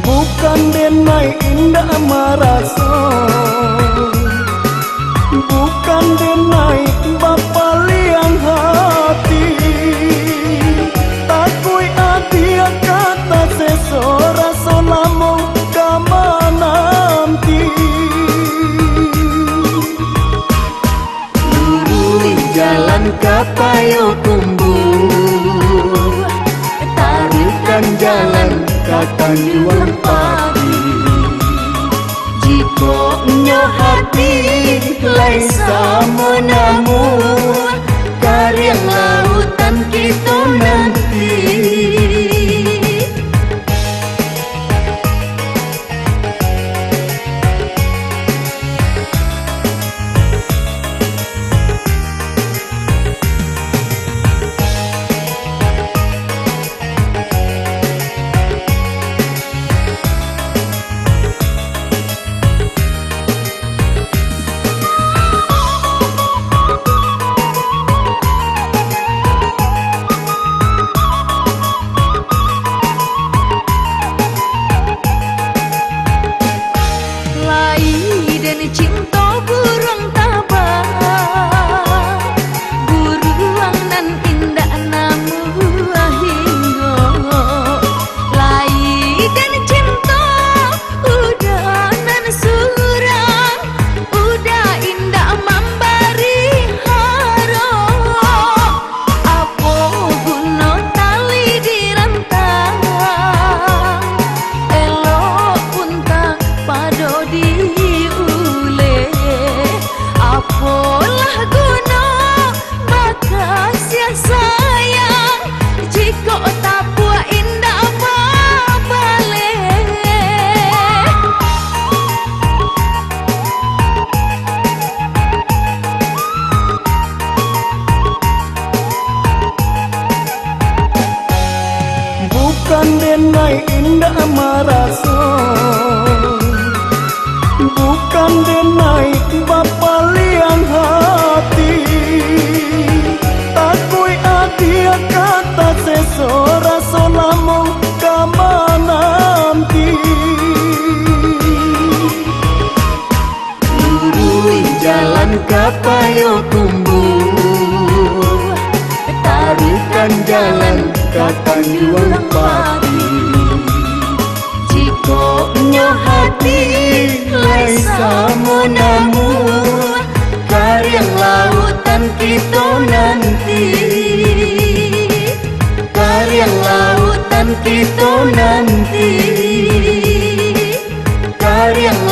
Bukan denai indah maraso, bukan denai bapa liang hati. Takui adia kata sesora solamo kamananti. Lurui jalan kapayo kumbu, taruhkan jalan kata juang pagi. Jika nyo hati laisa menamu, karyang lautan kita nanti. Cinta burung tabah, buruang nan indah namu hingga lai dan cinta udah nan surang, udah indah memberi haro. Apa guna tali dirantang, elok pun tak pado di apalah guna makasih sayang jika tak buat indah balik. Bukan denai indah maraso, bukan denai bapa liang hati. Takui adia kata sesora solamo kamananti. Lurui jalan kapayo kumbu, taruhkan jalan kata juang pagi. Jika nyo hati laisa menamu, karyang lautan kita nanti. Karyang lautan kita nanti. Karyang